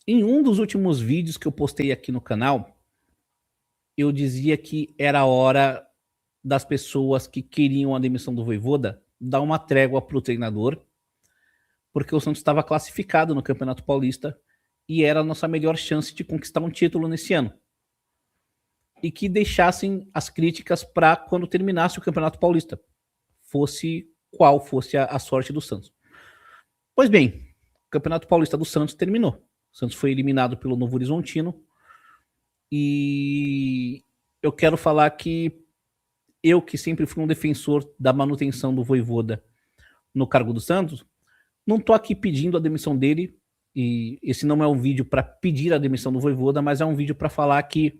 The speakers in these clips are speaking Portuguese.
Em um dos últimos vídeos que eu postei aqui no canal, eu dizia que era a hora das pessoas que queriam a demissão do Vojvoda dar uma trégua para o treinador, porque o Santos estava classificado no Campeonato Paulista e era a nossa melhor chance de conquistar um título nesse ano. E que deixassem as críticas para quando terminasse o Campeonato Paulista, fosse qual fosse a sorte do Santos. Pois bem, o Campeonato Paulista do Santos terminou. O Santos foi eliminado pelo Novo Horizontino e eu quero falar que eu, que sempre fui um defensor da manutenção do Vojvoda no cargo do Santos, não estou aqui pedindo a demissão dele, e esse não é um vídeo para pedir a demissão do Vojvoda, mas é um vídeo para falar que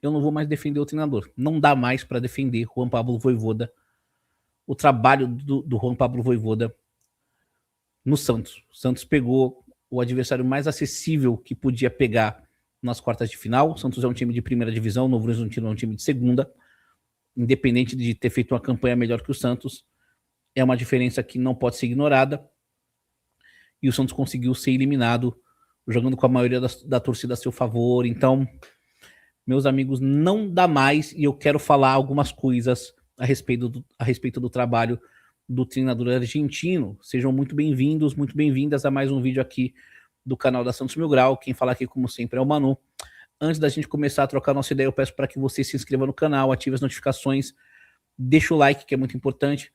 eu não vou mais defender o treinador. Não dá mais para defender Juan Pablo Vojvoda, o trabalho do Juan Pablo Vojvoda no Santos. O Santos pegou o adversário mais acessível que podia pegar nas quartas de final. O Santos é um time de primeira divisão, o Novo Horizontino é um time de segunda. Independente de ter feito uma campanha melhor que o Santos, é uma diferença que não pode ser ignorada. E o Santos conseguiu ser eliminado, jogando com a maioria da torcida a seu favor. Então, meus amigos, não dá mais, e eu quero falar algumas coisas a respeito do trabalho do treinador argentino. Sejam muito bem-vindos, muito bem-vindas a mais um vídeo aqui do canal da Santos Mil Grau. Quem fala aqui, como sempre, é o Manu. Antes da gente começar a trocar nossa ideia, eu peço para que você se inscreva no canal, ative as notificações, deixa o like, que é muito importante.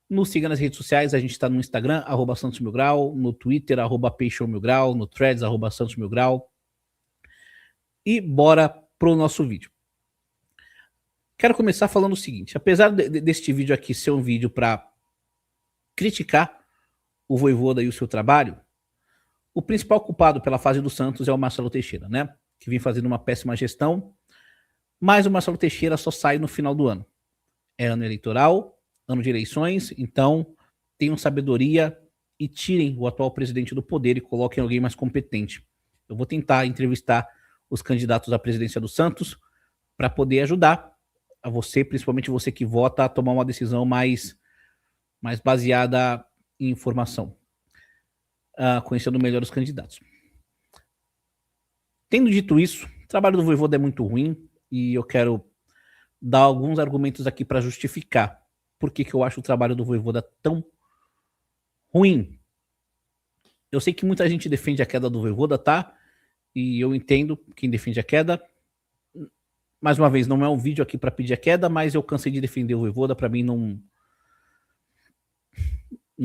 Nos siga nas redes sociais, a gente está no Instagram, @SantosMilGrau, no Twitter, @PeixãoMilGrau, no Threads, @SantosMilGrau. E bora pro nosso vídeo. Quero começar falando o seguinte: apesar deste vídeo aqui ser um vídeo para criticar o Vojvoda e o seu trabalho, o principal culpado pela fase do Santos é o Marcelo Teixeira, né? Que vem fazendo uma péssima gestão, mas o Marcelo Teixeira só sai no final do ano. É ano eleitoral, ano de eleições, então tenham sabedoria e tirem o atual presidente do poder e coloquem alguém mais competente. Eu vou tentar entrevistar os candidatos à presidência do Santos para poder ajudar a você, principalmente você que vota, a tomar uma decisão mais baseada em informação, conhecendo melhor os candidatos. Tendo dito isso, o trabalho do Vojvoda é muito ruim e eu quero dar alguns argumentos aqui para justificar por que eu acho o trabalho do Vojvoda tão ruim. Eu sei que muita gente defende a queda do Vojvoda, tá? E eu entendo quem defende a queda. Mais uma vez, não é um vídeo aqui para pedir a queda, mas eu cansei de defender o Vojvoda, para mim não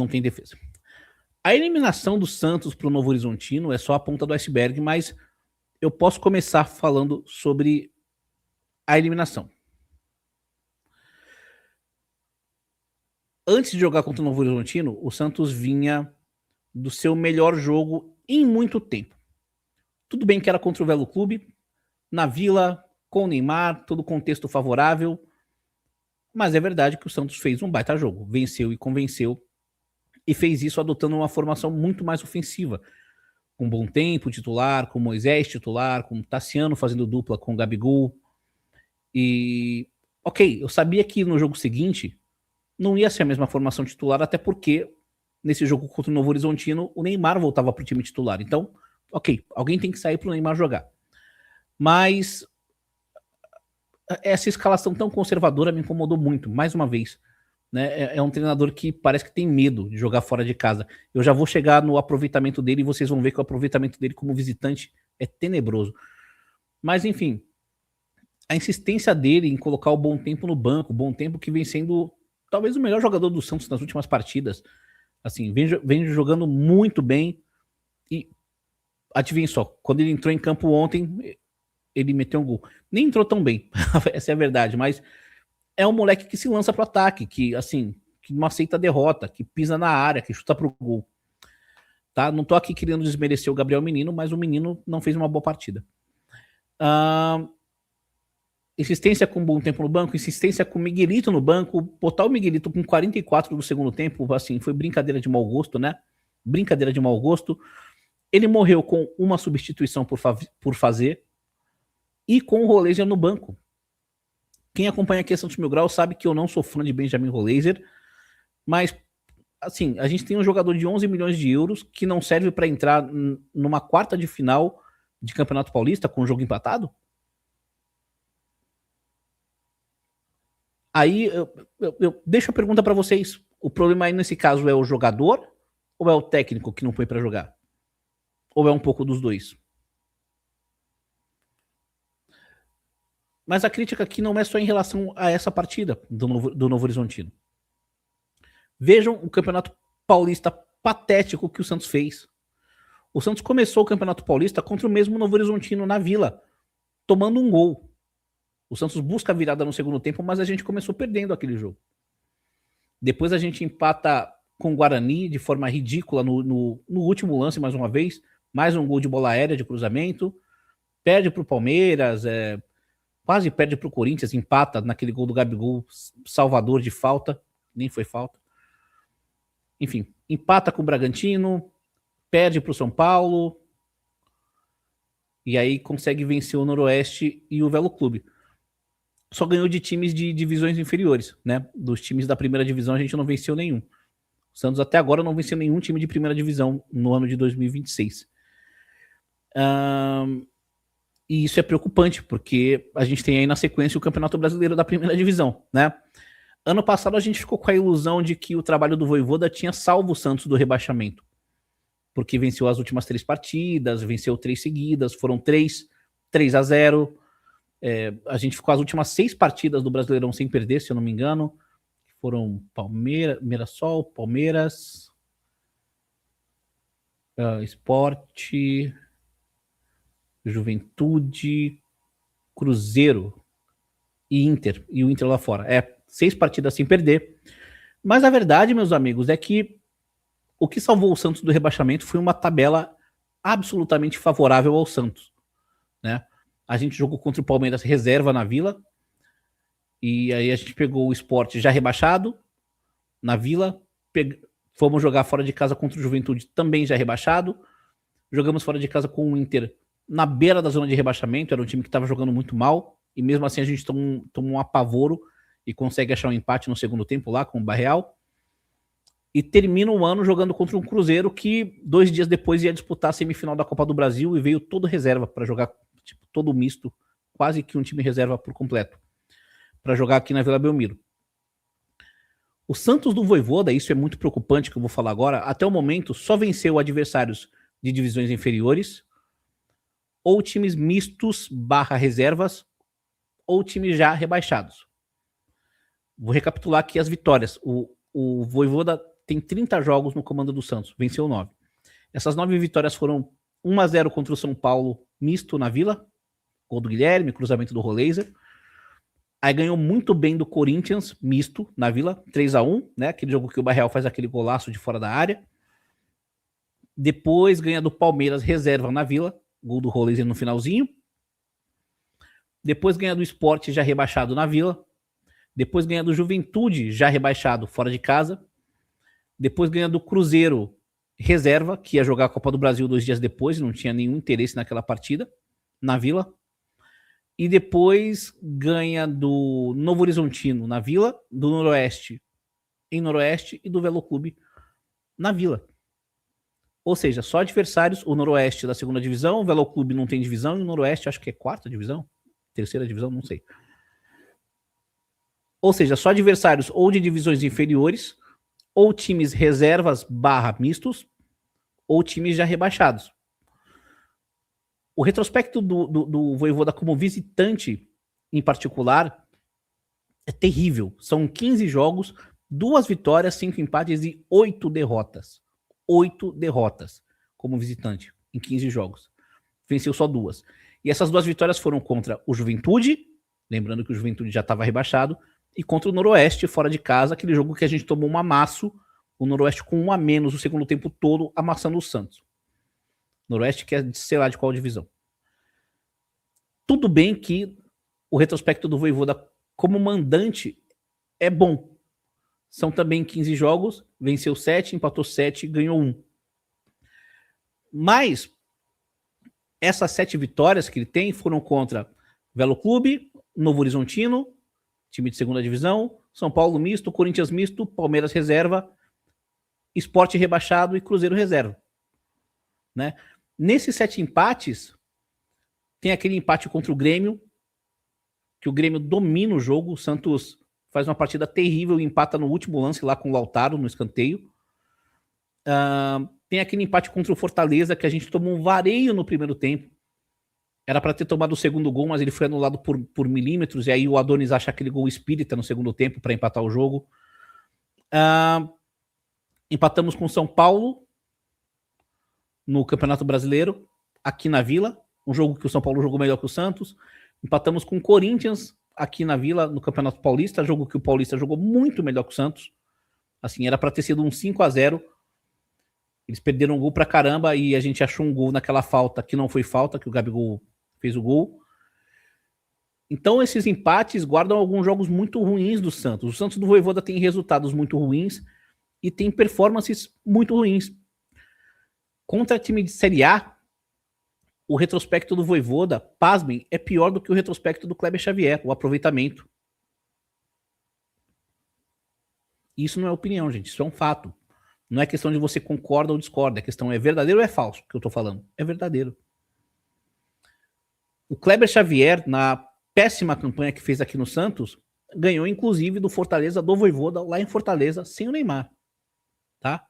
tem defesa. A eliminação do Santos para o Novo Horizontino é só a ponta do iceberg, mas eu posso começar falando sobre a eliminação. Antes de jogar contra o Novo Horizontino, o Santos vinha do seu melhor jogo em muito tempo. Tudo bem que era contra o Velo Clube, na Vila, com o Neymar, todo contexto favorável, mas é verdade que o Santos fez um baita jogo, venceu e convenceu, e fez isso adotando uma formação muito mais ofensiva, com Bom Tempo titular, com Moisés titular, com Tassiano fazendo dupla com o Gabigol. E, ok, eu sabia que no jogo seguinte não ia ser a mesma formação titular, até porque nesse jogo contra o Novo Horizontino o Neymar voltava para o time titular. Então, ok, alguém tem que sair para o Neymar jogar. Mas essa escalação tão conservadora me incomodou muito, mais uma vez. Né? É um treinador que parece que tem medo de jogar fora de casa. Eu já vou chegar no aproveitamento dele e vocês vão ver que o aproveitamento dele como visitante é tenebroso. Mas, enfim, a insistência dele em colocar o Bom Tempo no banco, o Bom Tempo que vem sendo talvez o melhor jogador do Santos nas últimas partidas, assim, vem jogando muito bem. E adivinha só, quando ele entrou em campo ontem, ele meteu um gol. Nem entrou tão bem, essa é a verdade, mas é um moleque que se lança pro ataque, que assim, que não aceita derrota, que pisa na área, que chuta pro gol. Tá? Não tô aqui querendo desmerecer o Gabriel Menino, mas o menino não fez uma boa partida. Insistência com Bom Tempo no banco, insistência com o Miguelito no banco, botar o Miguelito com 44 do segundo tempo, assim, foi brincadeira de mau gosto, né? Brincadeira de mau gosto. Ele morreu com uma substituição por fazer e com o Roleiser no banco. Quem acompanha aqui a Santos Mil Grau sabe que eu não sou fã de Benjamin Roleiser, mas assim, a gente tem um jogador de 11 milhões de euros que não serve para entrar numa quarta de final de Campeonato Paulista com o jogo empatado? Aí eu deixo a pergunta para vocês. O problema aí nesse caso é o jogador ou é o técnico que não foi para jogar? Ou é um pouco dos dois? Mas a crítica aqui não é só em relação a essa partida do Novo Horizontino. Vejam o Campeonato Paulista patético que o Santos fez. O Santos começou o Campeonato Paulista contra o mesmo Novo Horizontino na Vila, tomando um gol. O Santos busca a virada no segundo tempo, mas a gente começou perdendo aquele jogo. Depois a gente empata com o Guarani de forma ridícula no último lance, mais uma vez. Mais um gol de bola aérea, de cruzamento. Perde para o Palmeiras, quase perde para o Corinthians, empata naquele gol do Gabigol, Salvador de falta. Nem foi falta. Enfim, empata com o Bragantino, perde para o São Paulo. E aí consegue vencer o Noroeste e o Velo Clube. Só ganhou de times de divisões inferiores, né? Dos times da primeira divisão a gente não venceu nenhum. O Santos até agora não venceu nenhum time de primeira divisão no ano de 2026. E isso é preocupante, porque a gente tem aí na sequência o Campeonato Brasileiro da primeira divisão, né? Ano passado a gente ficou com a ilusão de que o trabalho do Vojvoda tinha salvo o Santos do rebaixamento, porque venceu as últimas 3 partidas, venceu 3 seguidas, foram 3-0. A gente ficou as últimas 6 partidas do Brasileirão sem perder, se eu não me engano. Foram Palmeiras, Mirassol, Palmeiras, Sport, Juventude, Cruzeiro e Inter. E o Inter lá fora. 6 partidas sem perder. Mas a verdade, meus amigos, é que o que salvou o Santos do rebaixamento foi uma tabela absolutamente favorável ao Santos, né? A gente jogou contra o Palmeiras reserva na Vila. E aí a gente pegou o Sport já rebaixado na Vila. Fomos jogar fora de casa contra o Juventude também já rebaixado. Jogamos fora de casa com o Inter na beira da zona de rebaixamento. Era um time que estava jogando muito mal. E mesmo assim a gente toma um apavoro e consegue achar um empate no segundo tempo lá com o Barreal. E termina o ano jogando contra um Cruzeiro que 2 dias depois ia disputar a semifinal da Copa do Brasil e veio todo reserva para jogar, tipo, todo misto, quase que um time reserva por completo, para jogar aqui na Vila Belmiro. O Santos do Vojvoda, isso é muito preocupante que eu vou falar agora, até o momento só venceu adversários de divisões inferiores, ou times mistos / reservas, ou times já rebaixados. Vou recapitular aqui as vitórias. O Vojvoda tem 30 jogos no comando do Santos, venceu 9. Essas 9 vitórias foram 1-0 contra o São Paulo, misto na Vila, gol do Guilherme, cruzamento do Roleiser. Aí ganhou muito bem do Corinthians, misto, na Vila, 3-1, né? Aquele jogo que o Barreal faz aquele golaço de fora da área. Depois ganha do Palmeiras, reserva na Vila, gol do Roleiser no finalzinho. Depois ganha do Sport, já rebaixado na Vila. Depois ganha do Juventude, já rebaixado, fora de casa. Depois ganha do Cruzeiro, reserva, que ia jogar a Copa do Brasil 2 dias depois, não tinha nenhum interesse naquela partida, na Vila. E depois ganha do Novo Horizontino na Vila, do Noroeste em Noroeste e do Velo Clube na Vila. Ou seja, só adversários, o Noroeste da segunda divisão, o Velo Clube não tem divisão, e o Noroeste acho que é 4ª divisão, 3ª divisão, não sei. Ou seja, só adversários ou de divisões inferiores, ou times reservas / mistos, ou times já rebaixados. O retrospecto do Vojvoda como visitante, em particular, é terrível. São 15 jogos, 2 vitórias, 5 empates e 8 derrotas. 8 derrotas como visitante em 15 jogos. Venceu só 2. E essas 2 vitórias foram contra o Juventude, lembrando que o Juventude já estava rebaixado, e contra o Noroeste, fora de casa, aquele jogo que a gente tomou um amasso, o Noroeste com 1 a menos o segundo tempo todo, amassando o Santos. Noroeste que é, sei lá, de qual divisão. Tudo bem que o retrospecto do Vojvoda como mandante é bom. São também 15 jogos, venceu 7, empatou 7, ganhou 1. Mas essas 7 vitórias que ele tem foram contra Velo Clube, Novo Horizontino, time de segunda divisão, São Paulo misto, Corinthians misto, Palmeiras reserva, Sport rebaixado e Cruzeiro reserva. Né? Nesses 7 empates, tem aquele empate contra o Grêmio, que o Grêmio domina o jogo, o Santos faz uma partida terrível e empata no último lance lá com o Lautaro, no escanteio. Tem aquele empate contra o Fortaleza, que a gente tomou um vareio no primeiro tempo. Era para ter tomado o segundo gol, mas ele foi anulado por milímetros, e aí o Adonis acha aquele gol espírita no segundo tempo para empatar o jogo. Empatamos com o São Paulo no Campeonato Brasileiro, aqui na Vila, um jogo que o São Paulo jogou melhor que o Santos. Empatamos com o Corinthians, aqui na Vila, no Campeonato Paulista, jogo que o Paulista jogou muito melhor que o Santos. Assim, era para ter sido um 5-0. Eles perderam um gol pra caramba e a gente achou um gol naquela falta que não foi falta, que o Gabigol fez o gol. Então esses empates guardam alguns jogos muito ruins do Santos. O Santos do Vojvoda tem resultados muito ruins e tem performances muito ruins. Contra time de Série A, o retrospecto do Vojvoda, pasmem, é pior do que o retrospecto do Kleber Xavier, o aproveitamento. Isso não é opinião, gente, isso é um fato. Não é questão de você concorda ou discorda, a questão é verdadeiro ou é falso que eu tô falando. É verdadeiro. O Kleber Xavier, na péssima campanha que fez aqui no Santos, ganhou inclusive do Fortaleza, do Vojvoda, lá em Fortaleza, sem o Neymar. Tá?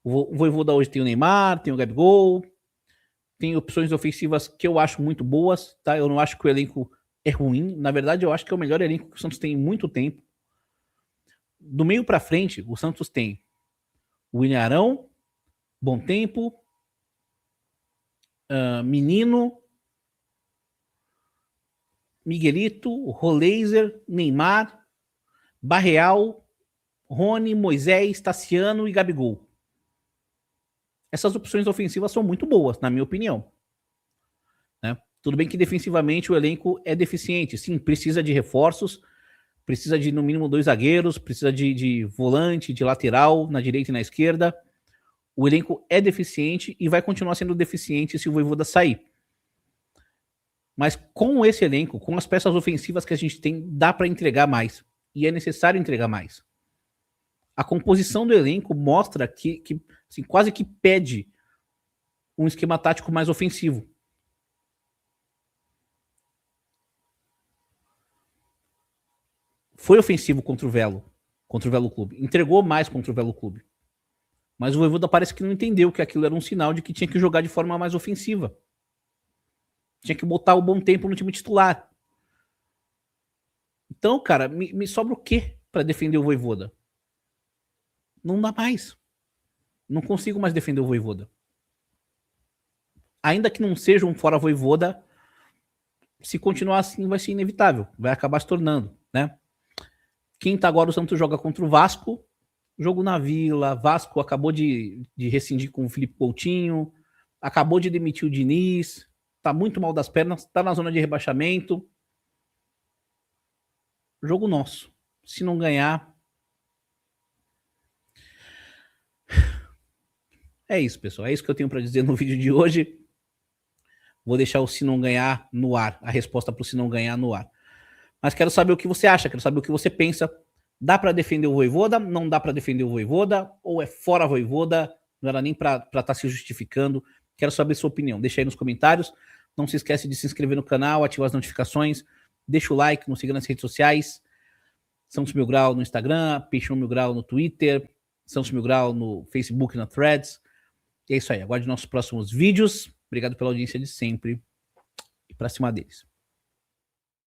O Vojvoda hoje tem o Neymar, tem o Gabigol, tem opções ofensivas que eu acho muito boas, tá? Eu não acho que o elenco é ruim, na verdade eu acho que é o melhor elenco que o Santos tem em muito tempo. Do meio para frente, o Santos tem o William Arão, Bom Tempo, Menino, Miguelito, Roleiser, Neymar, Barreal, Rony, Moisés, Tassiano e Gabigol. Essas opções ofensivas são muito boas, na minha opinião. Né? Tudo bem que defensivamente o elenco é deficiente. Sim, precisa de reforços, precisa de no mínimo 2 zagueiros, precisa de volante, de lateral, na direita e na esquerda. O elenco é deficiente e vai continuar sendo deficiente se o Vojvoda sair. Mas com esse elenco, com as peças ofensivas que a gente tem, dá para entregar mais. E é necessário entregar mais. A composição do elenco mostra que assim, quase que pede um esquema tático mais ofensivo. Foi ofensivo contra o Velo Clube. Entregou mais contra o Velo Clube. Mas o Vojvoda parece que não entendeu que aquilo era um sinal de que tinha que jogar de forma mais ofensiva. Tinha que botar o Bom Tempo no time titular. Então, cara, me sobra o quê para defender o Vojvoda? Não dá mais. Não consigo mais defender o Vojvoda. Ainda que não seja um fora Vojvoda, se continuar assim vai ser inevitável. Vai acabar se tornando, né? Quinta agora o Santos joga contra o Vasco. Jogo na Vila. Vasco acabou de rescindir com o Felipe Coutinho. Acabou de demitir o Diniz. Tá muito mal das pernas. Tá na zona de rebaixamento. Jogo nosso. Se não ganhar... É isso, pessoal. É isso que eu tenho para dizer no vídeo de hoje. Vou deixar o se não ganhar no ar. A resposta para o se não ganhar no ar. Mas quero saber o que você acha. Quero saber o que você pensa. Dá para defender o Vojvoda? Não dá para defender o Vojvoda? Ou é fora Vojvoda? Não era nem para estar se justificando. Quero saber sua opinião. Deixa aí nos comentários. Não se esquece de se inscrever no canal, ativar as notificações. Deixa o like, nos siga nas redes sociais. Santos Mil Grau no Instagram, Peixão Mil Grau no Twitter, Santos Mil Grau no Facebook, na Threads. E é isso aí. Aguarde nossos próximos vídeos. Obrigado pela audiência de sempre. E pra cima deles.